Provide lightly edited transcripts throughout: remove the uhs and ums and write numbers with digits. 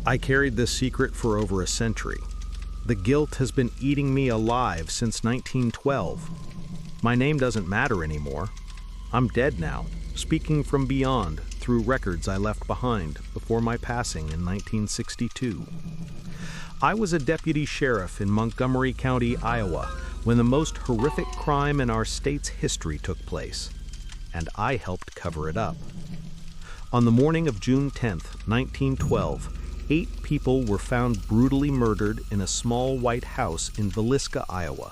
I carried this secret for over a century. The guilt has been eating me alive since 1912. My name doesn't matter anymore. I'm dead now, speaking from beyond through records I left behind before my passing in 1962. I was a deputy sheriff in Montgomery County, Iowa, when the most horrific crime in our state's history took place, and I helped cover it up. On the morning of June 10th, 1912, 8 people were found brutally murdered in a small white house in Villisca, Iowa.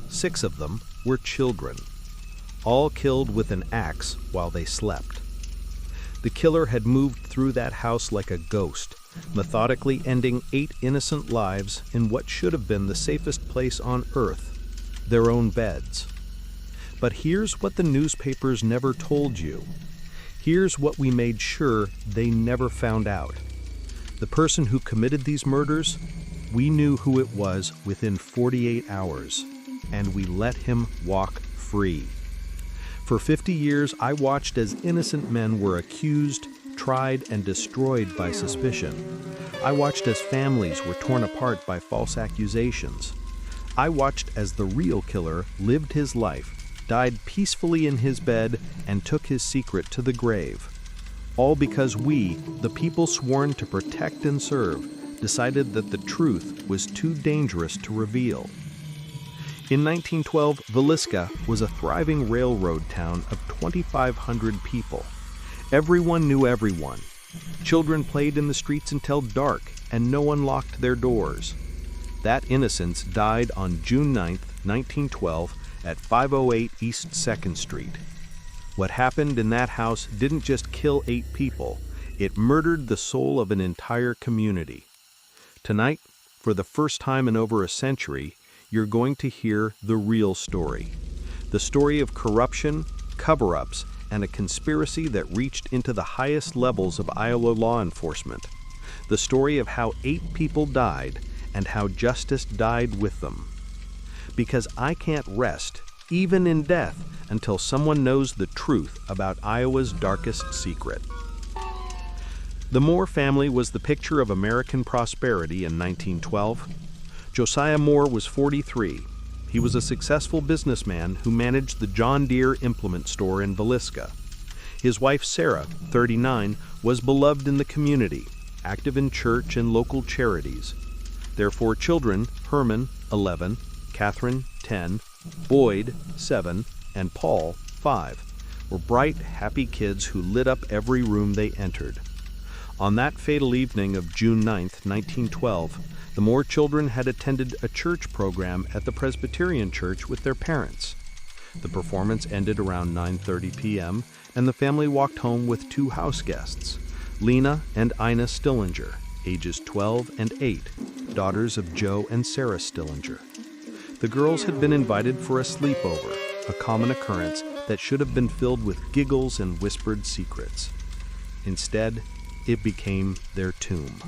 6 of them were children, all killed with an axe while they slept. The killer had moved through that house like a ghost, methodically ending 8 innocent lives in what should have been the safest place on earth, their own beds. But here's what the newspapers never told you. Here's what we made sure they never found out. The person who committed these murders, we knew who it was within 48 hours, and we let him walk free. For 50 years, I watched as innocent men were accused, tried, and destroyed by suspicion. I watched as families were torn apart by false accusations. I watched as the real killer lived his life, died peacefully in his bed, and took his secret to the grave. All because we, the people sworn to protect and serve, decided that the truth was too dangerous to reveal. In 1912, Villisca was a thriving railroad town of 2,500 people. Everyone knew everyone. Children played in the streets until dark, and no one locked their doors. That innocence died on June 9, 1912, at 508 East 2nd Street. What happened in that house didn't just kill 8 people, it murdered the soul of an entire community. Tonight, for the first time in over a century, you're going to hear the real story. The story of corruption, cover-ups, and a conspiracy that reached into the highest levels of Iowa law enforcement. The story of how 8 people died and how justice died with them. Because I can't rest, even in death, until someone knows the truth about Iowa's darkest secret. The Moore family was the picture of American prosperity in 1912. Josiah Moore was 43. He was a successful businessman who managed the John Deere implement store in Villisca. His wife, Sarah, 39, was beloved in the community, active in church and local charities. Their 4 children, Herman, 11, Catherine, 10, Boyd, 7, and Paul, 5, were bright, happy kids who lit up every room they entered. On that fatal evening of June 9, 1912, the Moore children had attended a church program at the Presbyterian Church with their parents. The performance ended around 9:30 p.m., and the family walked home with 2 house guests, Lena and Ina Stillinger, ages 12 and 8, daughters of Joe and Sarah Stillinger. The girls had been invited for a sleepover, a common occurrence that should have been filled with giggles and whispered secrets. Instead, it became their tomb.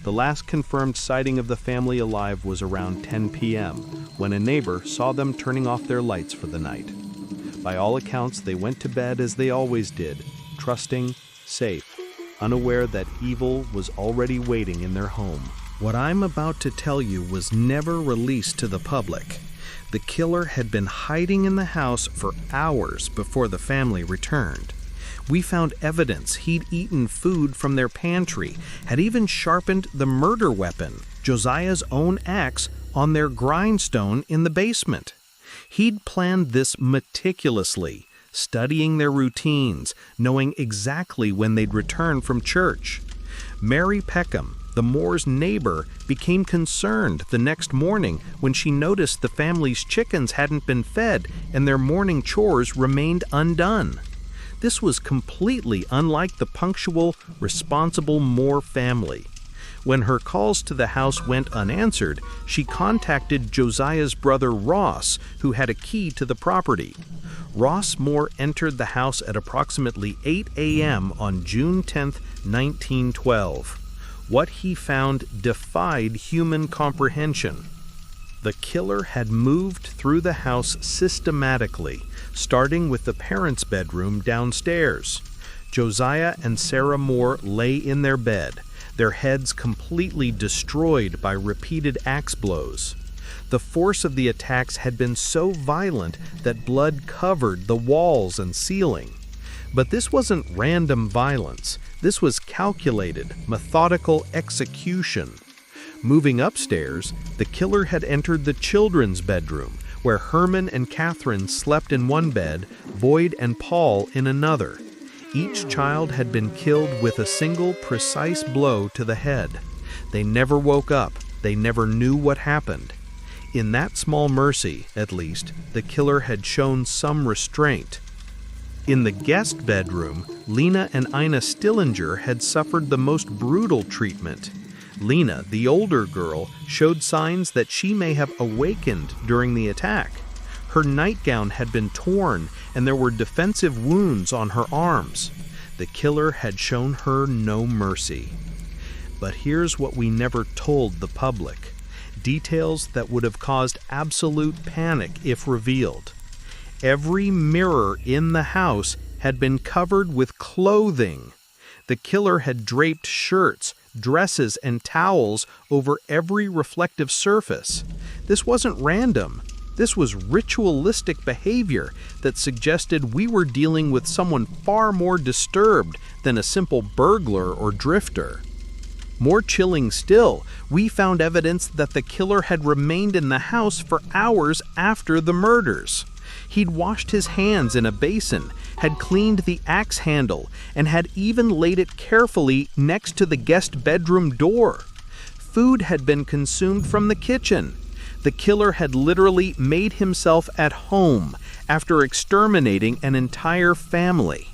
The last confirmed sighting of the family alive was around 10 p.m., when a neighbor saw them turning off their lights for the night. By all accounts, they went to bed as they always did, trusting, safe, unaware that evil was already waiting in their home. What I'm about to tell you was never released to the public. The killer had been hiding in the house for hours before the family returned. We found evidence he'd eaten food from their pantry, had even sharpened the murder weapon, Josiah's own axe, on their grindstone in the basement. He'd planned this meticulously, studying their routines, knowing exactly when they'd return from church. Mary Peckham, the Moore's neighbor, became concerned the next morning when she noticed the family's chickens hadn't been fed and their morning chores remained undone. This was completely unlike the punctual, responsible Moore family. When her calls to the house went unanswered, she contacted Josiah's brother Ross, who had a key to the property. Ross Moore entered the house at approximately 8 a.m. on June 10, 1912. What he found defied human comprehension. The killer had moved through the house systematically, starting with the parents' bedroom downstairs. Josiah and Sarah Moore lay in their bed. their heads completely destroyed by repeated axe blows. The force of the attacks had been so violent that blood covered the walls and ceiling. But this wasn't random violence. This was calculated, methodical execution. Moving upstairs, the killer had entered the children's bedroom, where Herman and Catherine slept in one bed, Boyd and Paul in another. Each child had been killed with a single precise blow to the head. They never woke up. They never knew what happened. In that small mercy, at least, the killer had shown some restraint. In the guest bedroom, Lena and Ina Stillinger had suffered the most brutal treatment. Lena, the older girl, showed signs that she may have awakened during the attack. Her nightgown had been torn, and there were defensive wounds on her arms. The killer had shown her no mercy. But here's what we never told the public. Details that would have caused absolute panic if revealed. Every mirror in the house had been covered with clothing. The killer had draped shirts, dresses, and towels over every reflective surface. This wasn't random. This was ritualistic behavior that suggested we were dealing with someone far more disturbed than a simple burglar or drifter. More chilling still, we found evidence that the killer had remained in the house for hours after the murders. He'd washed his hands in a basin, had cleaned the axe handle, and had even laid it carefully next to the guest bedroom door. Food had been consumed from the kitchen. The killer had literally made himself at home after exterminating an entire family.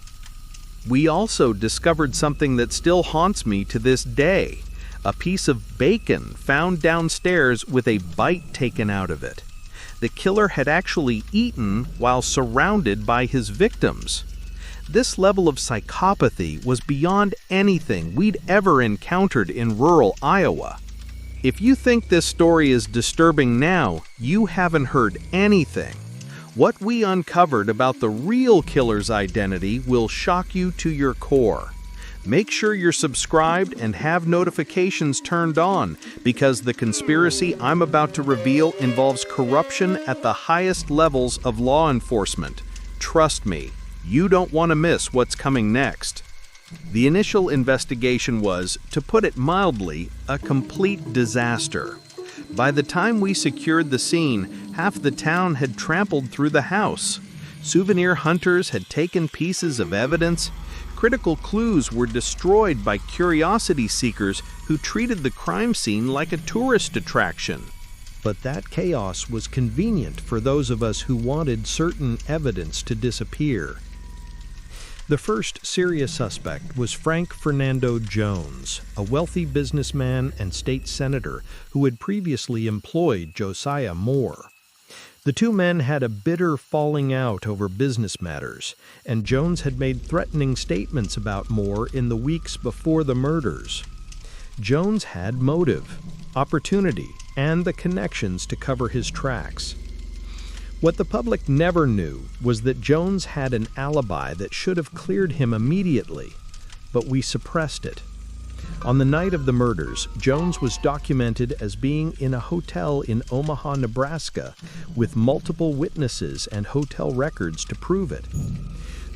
We also discovered something that still haunts me to this day, a piece of bacon found downstairs with a bite taken out of it. The killer had actually eaten while surrounded by his victims. This level of psychopathy was beyond anything we'd ever encountered in rural Iowa. If you think this story is disturbing now, you haven't heard anything. What we uncovered about the real killer's identity will shock you to your core. Make sure you're subscribed and have notifications turned on, because the conspiracy I'm about to reveal involves corruption at the highest levels of law enforcement. Trust me, you don't want to miss what's coming next. The initial investigation was, to put it mildly, a complete disaster. By the time we secured the scene, half the town had trampled through the house. Souvenir hunters had taken pieces of evidence. Critical clues were destroyed by curiosity seekers who treated the crime scene like a tourist attraction. But that chaos was convenient for those of us who wanted certain evidence to disappear. The first serious suspect was Frank Fernando Jones, a wealthy businessman and state senator who had previously employed Josiah Moore. The two men had a bitter falling out over business matters, and Jones had made threatening statements about Moore in the weeks before the murders. Jones had motive, opportunity, and the connections to cover his tracks. What the public never knew was that Jones had an alibi that should have cleared him immediately, but we suppressed it. On the night of the murders, Jones was documented as being in a hotel in Omaha, Nebraska, with multiple witnesses and hotel records to prove it.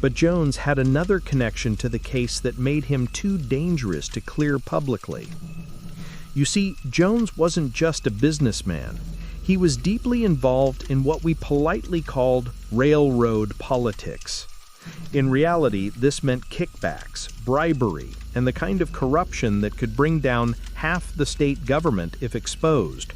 But Jones had another connection to the case that made him too dangerous to clear publicly. You see, Jones wasn't just a businessman. He was deeply involved in what we politely called railroad politics. In reality, this meant kickbacks, bribery, and the kind of corruption that could bring down half the state government if exposed.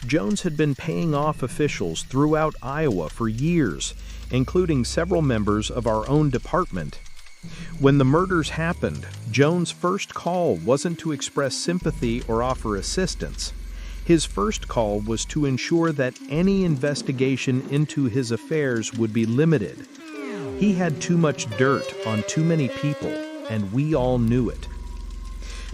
Jones had been paying off officials throughout Iowa for years, including several members of our own department. When the murders happened, Jones' first call wasn't to express sympathy or offer assistance. His first call was to ensure that any investigation into his affairs would be limited. He had too much dirt on too many people, and we all knew it.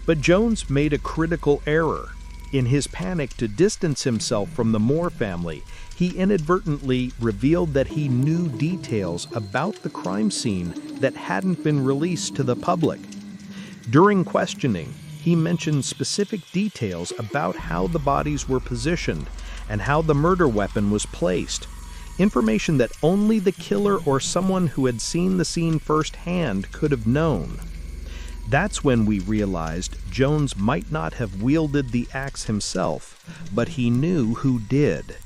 But Jones made a critical error. In his panic to distance himself from the Moore family, he inadvertently revealed that he knew details about the crime scene that hadn't been released to the public. During questioning, He mentioned specific details about how the bodies were positioned and how the murder weapon was placed. Information that only the killer or someone who had seen the scene firsthand could have known. That's when we realized Jones might not have wielded the axe himself, but he knew who did.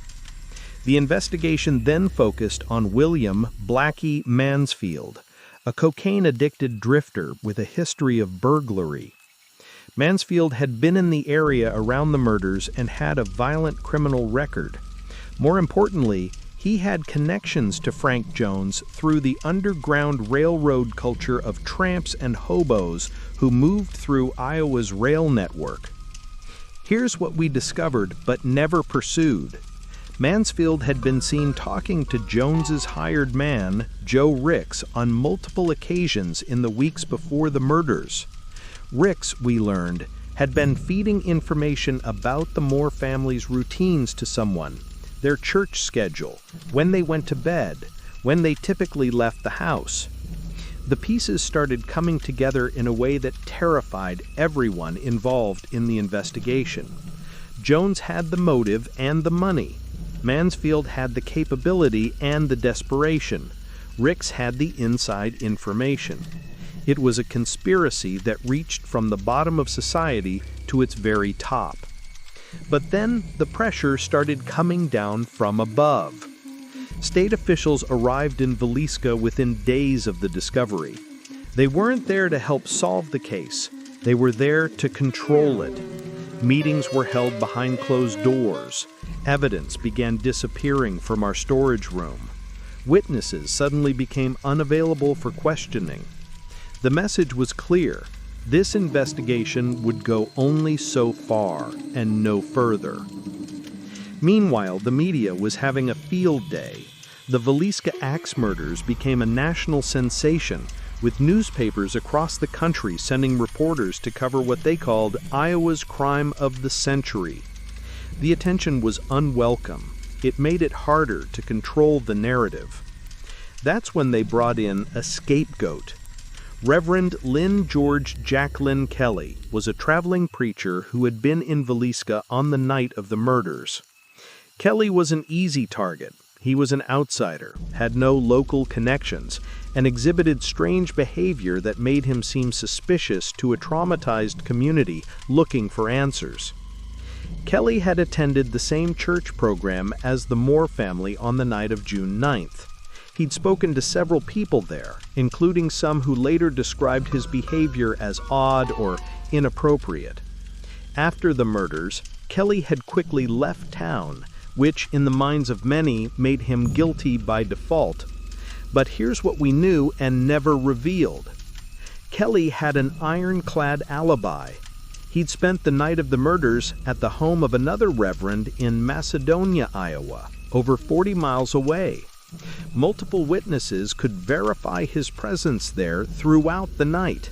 The investigation then focused on William "Blackie" Mansfield, a cocaine-addicted drifter with a history of burglary. Mansfield had been in the area around the murders and had a violent criminal record. More importantly, he had connections to Frank Jones through the underground railroad culture of tramps and hobos who moved through Iowa's rail network. Here's what we discovered but never pursued. Mansfield had been seen talking to Jones's hired man, Joe Ricks, on multiple occasions in the weeks before the murders. Ricks, we learned, had been feeding information about the Moore family's routines to someone, their church schedule, when they went to bed, when they typically left the house. The pieces started coming together in a way that terrified everyone involved in the investigation. Jones had the motive and the money. Mansfield had the capability and the desperation. Ricks had the inside information. It was a conspiracy that reached from the bottom of society to its very top. But then the pressure started coming down from above. State officials arrived in Villisca within days of the discovery. They weren't there to help solve the case. They were there to control it. Meetings were held behind closed doors. Evidence began disappearing from our storage room. Witnesses suddenly became unavailable for questioning. The message was clear. This investigation would go only so far and no further. Meanwhile, the media was having a field day. The Villisca Axe Murders became a national sensation, with newspapers across the country sending reporters to cover what they called Iowa's crime of the century. The attention was unwelcome. It made it harder to control the narrative. That's when they brought in a scapegoat. Reverend Lynn George Jacqueline Kelly was a traveling preacher who had been in Villisca on the night of the murders. Kelly was an easy target. He was an outsider, had no local connections, and exhibited strange behavior that made him seem suspicious to a traumatized community looking for answers. Kelly had attended the same church program as the Moore family on the night of June 9th. He'd spoken to several people there, including some who later described his behavior as odd or inappropriate. After the murders, Kelly had quickly left town, which in the minds of many made him guilty by default. But here's what we knew and never revealed. Kelly had an ironclad alibi. He'd spent the night of the murders at the home of another reverend in Macedonia, Iowa, over 40 miles away. Multiple witnesses could verify his presence there throughout the night.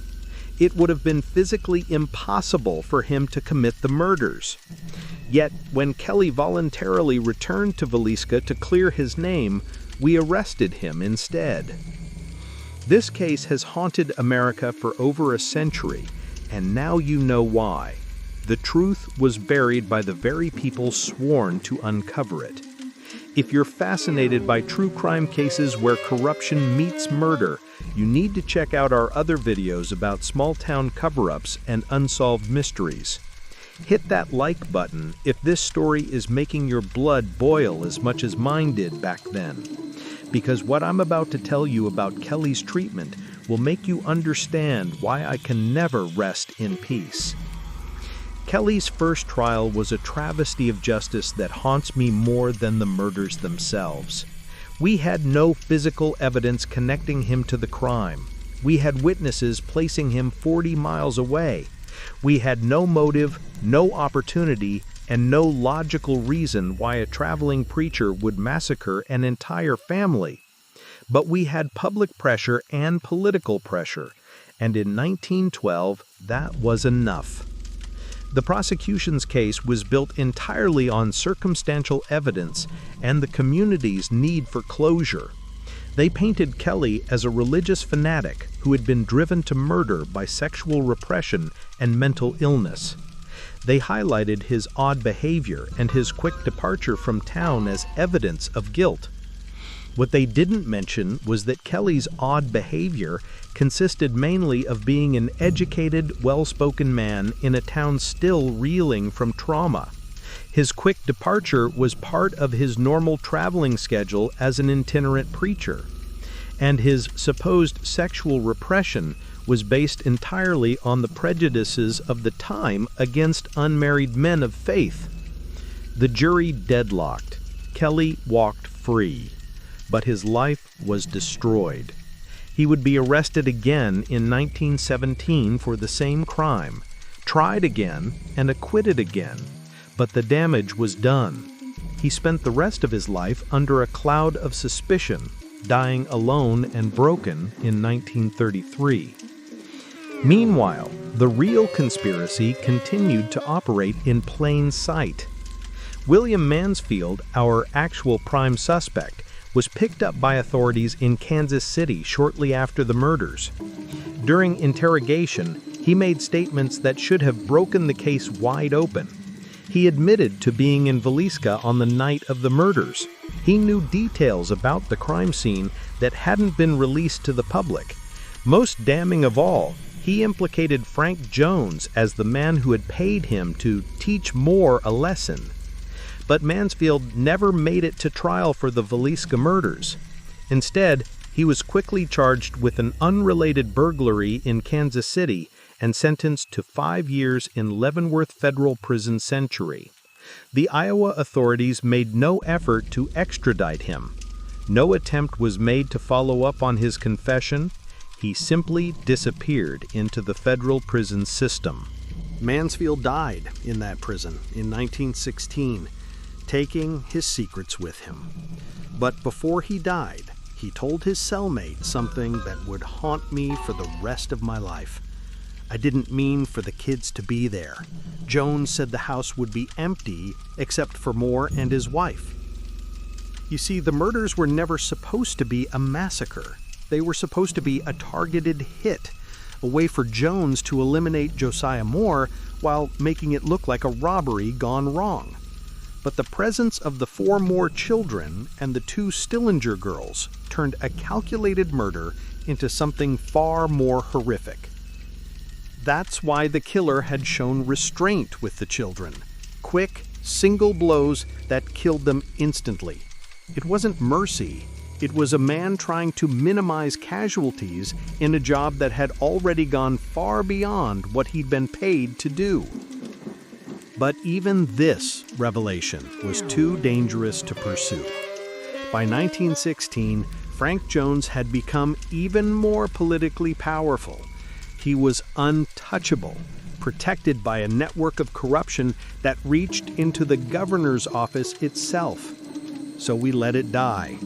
It would have been physically impossible for him to commit the murders. Yet, when Kelly voluntarily returned to Villisca to clear his name, we arrested him instead. This case has haunted America for over a century, and now you know why. The truth was buried by the very people sworn to uncover it. If you're fascinated by true crime cases where corruption meets murder, you need to check out our other videos about small-town cover-ups and unsolved mysteries. Hit that like button if this story is making your blood boil as much as mine did back then. Because what I'm about to tell you about Kelly's treatment will make you understand why I can never rest in peace. Kelly's first trial was a travesty of justice that haunts me more than the murders themselves. We had no physical evidence connecting him to the crime. We had witnesses placing him 40 miles away. We had no motive, no opportunity, and no logical reason why a traveling preacher would massacre an entire family. But we had public pressure and political pressure, and in 1912, that was enough. The prosecution's case was built entirely on circumstantial evidence and the community's need for closure. They painted Kelly as a religious fanatic who had been driven to murder by sexual repression and mental illness. They highlighted his odd behavior and his quick departure from town as evidence of guilt. What they didn't mention was that Kelly's odd behavior consisted mainly of being an educated, well-spoken man in a town still reeling from trauma. His quick departure was part of his normal traveling schedule as an itinerant preacher, and his supposed sexual repression was based entirely on the prejudices of the time against unmarried men of faith. The jury deadlocked. Kelly walked free, but his life was destroyed. He would be arrested again in 1917 for the same crime, tried again, and acquitted again, but the damage was done. He spent the rest of his life under a cloud of suspicion, dying alone and broken in 1933. Meanwhile, the real conspiracy continued to operate in plain sight. William Mansfield, our actual prime suspect, was picked up by authorities in Kansas City shortly after the murders. During interrogation, he made statements that should have broken the case wide open. He admitted to being in Villisca on the night of the murders. He knew details about the crime scene that hadn't been released to the public. Most damning of all, he implicated Frank Jones as the man who had paid him to teach Moore a lesson. But Mansfield never made it to trial for the Villisca murders. Instead, he was quickly charged with an unrelated burglary in Kansas City and sentenced to 5 years in Leavenworth Federal Prison Century. The Iowa authorities made no effort to extradite him. No attempt was made to follow up on his confession. He simply disappeared into the federal prison system. Mansfield died in that prison in 1916, taking his secrets with him. But before he died, he told his cellmate something that would haunt me for the rest of my life. I didn't mean for the kids to be there. Jones said the house would be empty except for Moore and his wife. You see, the murders were never supposed to be a massacre. They were supposed to be a targeted hit, a way for Jones to eliminate Josiah Moore while making it look like a robbery gone wrong. But the presence of the 4 Moore children and the 2 Stillinger girls turned a calculated murder into something far more horrific. That's why the killer had shown restraint with the children. Quick, single blows that killed them instantly. It wasn't mercy. It was a man trying to minimize casualties in a job that had already gone far beyond what he'd been paid to do. But even this revelation was too dangerous to pursue. By 1916, Frank Jones had become even more politically powerful. He was untouchable, protected by a network of corruption that reached into the governor's office itself. So we let it die.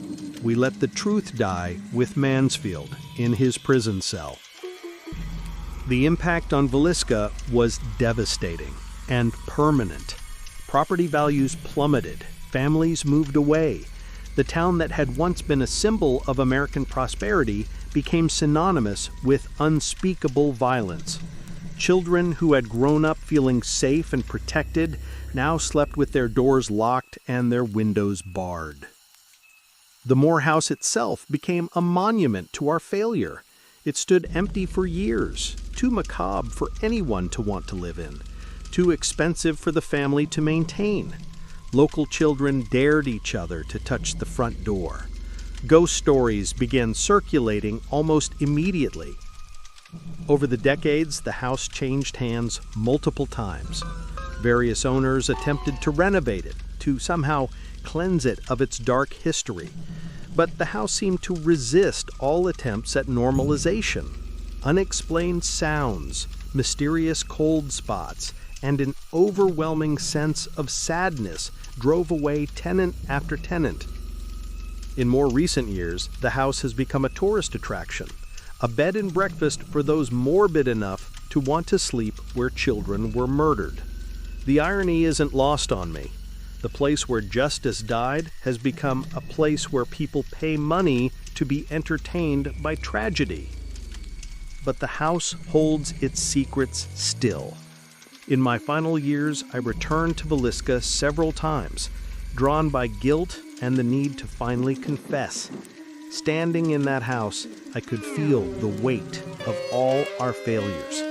We let the truth die with Mansfield in his prison cell. The impact on Villisca was devastating and permanent. Property values plummeted. Families moved away. The town that had once been a symbol of American prosperity became synonymous with unspeakable violence. Children who had grown up feeling safe and protected now slept with their doors locked and their windows barred. The Moore house itself became a monument to our failure. It stood empty for years, too macabre for anyone to want to live in, too expensive for the family to maintain. Local children dared each other to touch the front door. Ghost stories began circulating almost immediately. Over the decades, the house changed hands multiple times. Various owners attempted to renovate it, to somehow cleanse it of its dark history. But the house seemed to resist all attempts at normalization. Unexplained sounds, mysterious cold spots, and an overwhelming sense of sadness drove away tenant after tenant. In more recent years, the house has become a tourist attraction, a bed and breakfast for those morbid enough to want to sleep where children were murdered. The irony isn't lost on me. The place where justice died has become a place where people pay money to be entertained by tragedy. But the house holds its secrets still. In my final years, I returned to Villisca several times, drawn by guilt and the need to finally confess. Standing in that house, I could feel the weight of all our failures.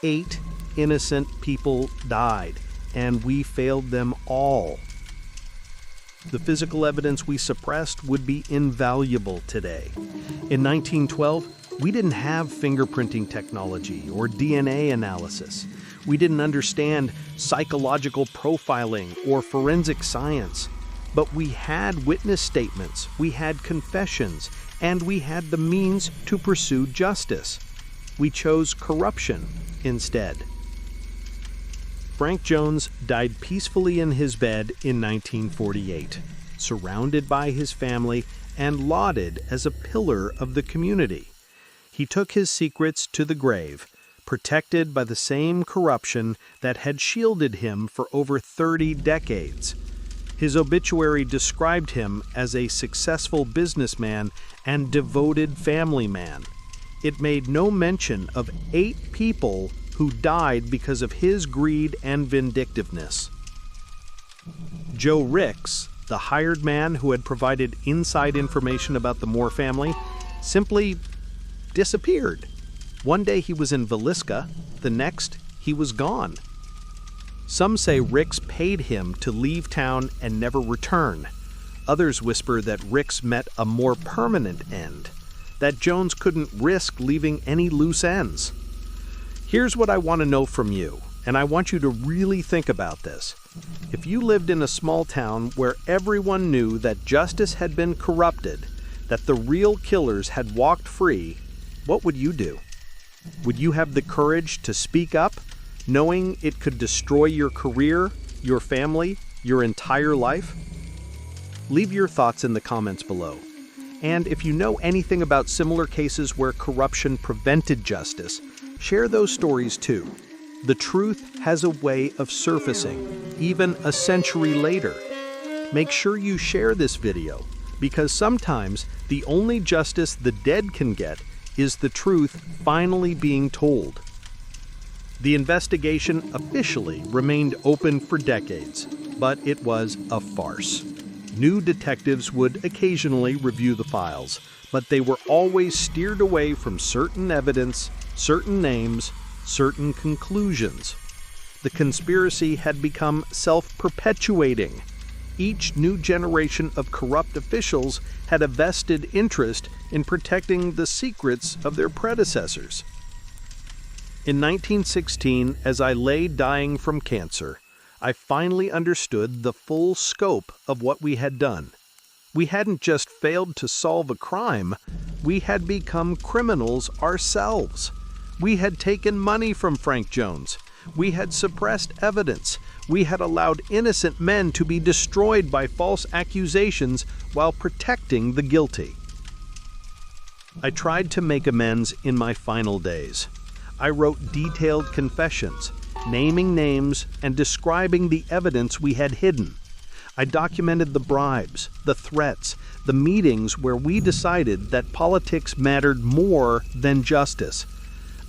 8 innocent people died, and we failed them all. The physical evidence we suppressed would be invaluable today. In 1912, we didn't have fingerprinting technology or DNA analysis. We didn't understand psychological profiling or forensic science. But we had witness statements, we had confessions, and we had the means to pursue justice. We chose corruption instead. Frank Jones died peacefully in his bed in 1948, surrounded by his family and lauded as a pillar of the community. He took his secrets to the grave, protected by the same corruption that had shielded him for over 30 decades. His obituary described him as a successful businessman and devoted family man. It made no mention of 8 people who died because of his greed and vindictiveness. Joe Ricks, the hired man who had provided inside information about the Moore family, simply disappeared. One day he was in Villisca, the next he was gone. Some say Ricks paid him to leave town and never return. Others whisper that Ricks met a more permanent end, that Jones couldn't risk leaving any loose ends. Here's what I want to know from you, and I want you to really think about this. If you lived in a small town where everyone knew that justice had been corrupted, that the real killers had walked free, what would you do? Would you have the courage to speak up, knowing it could destroy your career, your family, your entire life? Leave your thoughts in the comments below. And if you know anything about similar cases where corruption prevented justice, share those stories too. The truth has a way of surfacing, even a century later. Make sure you share this video, because sometimes the only justice the dead can get is the truth finally being told. The investigation officially remained open for decades, but it was a farce. New detectives would occasionally review the files, but they were always steered away from certain evidence, certain names, certain conclusions. The conspiracy had become self-perpetuating. Each new generation of corrupt officials had a vested interest in protecting the secrets of their predecessors. In 1916, as I lay dying from cancer, I finally understood the full scope of what we had done. We hadn't just failed to solve a crime, we had become criminals ourselves. We had taken money from Frank Jones. We had suppressed evidence. We had allowed innocent men to be destroyed by false accusations while protecting the guilty. I tried to make amends in my final days. I wrote detailed confessions, naming names and describing the evidence we had hidden. I documented the bribes, the threats, the meetings where we decided that politics mattered more than justice.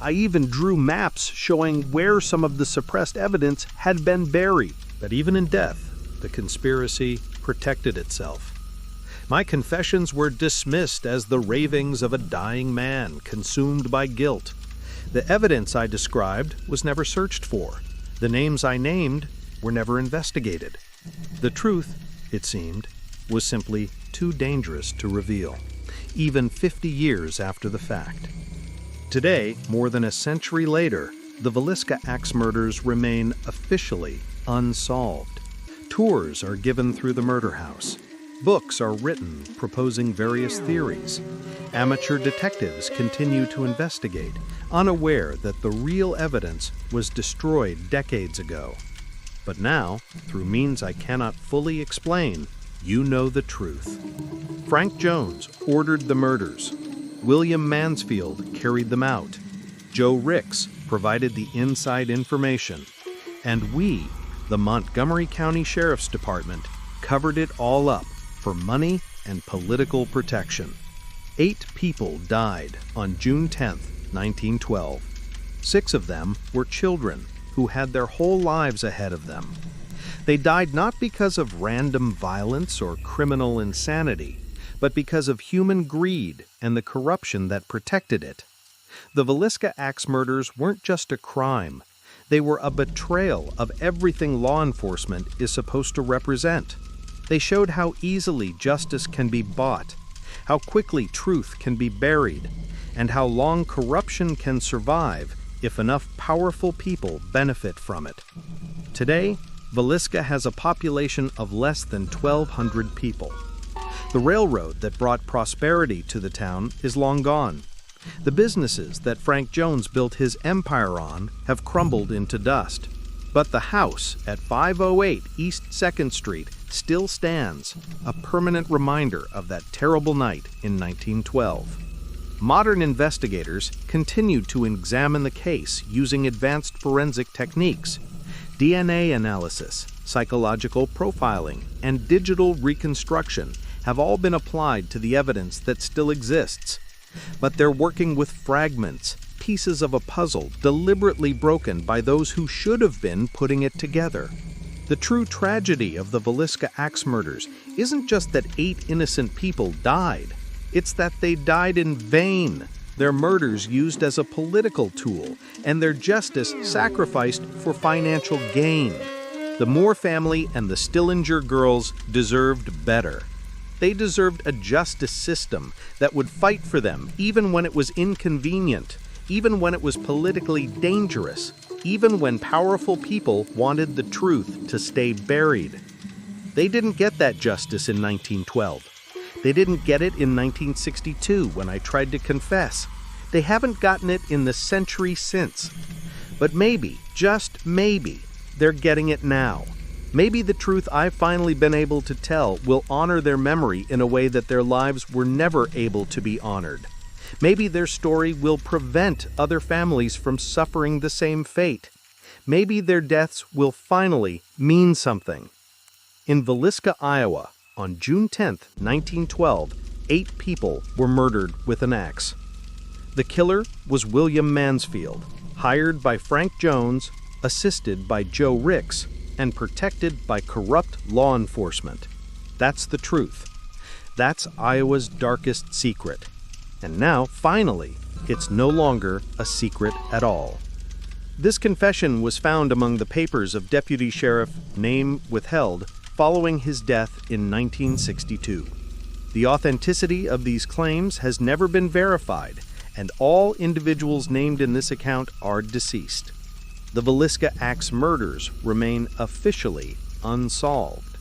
I even drew maps showing where some of the suppressed evidence had been buried. But even in death, the conspiracy protected itself. My confessions were dismissed as the ravings of a dying man consumed by guilt. The evidence I described was never searched for. The names I named were never investigated. The truth, it seemed, was simply too dangerous to reveal, even 50 years after the fact. Today, more than a century later, the Villisca Axe Murders remain officially unsolved. Tours are given through the murder house. Books are written proposing various theories. Amateur detectives continue to investigate, unaware that the real evidence was destroyed decades ago. But now, through means I cannot fully explain, you know the truth. Frank Jones ordered the murders. William Mansfield carried them out. Joe Ricks provided the inside information. And we, the Montgomery County Sheriff's Department, covered it all up for money and political protection. 8 people died on June 10, 1912. 6 of them were children who had their whole lives ahead of them. They died not because of random violence or criminal insanity, but because of human greed and the corruption that protected it. The Villisca Axe Murders weren't just a crime. They were a betrayal of everything law enforcement is supposed to represent. They showed how easily justice can be bought, how quickly truth can be buried, and how long corruption can survive if enough powerful people benefit from it. Today, Villisca has a population of less than 1,200 people. The railroad that brought prosperity to the town is long gone. The businesses that Frank Jones built his empire on have crumbled into dust. But the house at 508 East 2nd Street still stands, a permanent reminder of that terrible night in 1912. Modern investigators continue to examine the case using advanced forensic techniques. DNA analysis, psychological profiling, and digital reconstruction have all been applied to the evidence that still exists. But they're working with fragments, pieces of a puzzle deliberately broken by those who should have been putting it together. The true tragedy of the Villisca Axe Murders isn't just that 8 innocent people died. It's that they died in vain, their murders used as a political tool, and their justice sacrificed for financial gain. The Moore family and the Stillinger girls deserved better. They deserved a justice system that would fight for them even when it was inconvenient, even when it was politically dangerous, even when powerful people wanted the truth to stay buried. They didn't get that justice in 1912. They didn't get it in 1962 when I tried to confess. They haven't gotten it in the century since. But maybe, just maybe, they're getting it now. Maybe the truth I've finally been able to tell will honor their memory in a way that their lives were never able to be honored. Maybe their story will prevent other families from suffering the same fate. Maybe their deaths will finally mean something. In Villisca, Iowa, on June 10, 1912, 8 people were murdered with an axe. The killer was William Mansfield, hired by Frank Jones, assisted by Joe Ricks, and protected by corrupt law enforcement. That's the truth. That's Iowa's darkest secret. And now, finally, it's no longer a secret at all. This confession was found among the papers of Deputy Sheriff, name withheld, following his death in 1962. The authenticity of these claims has never been verified, and all individuals named in this account are deceased. The Villisca Axe Murders remain officially unsolved.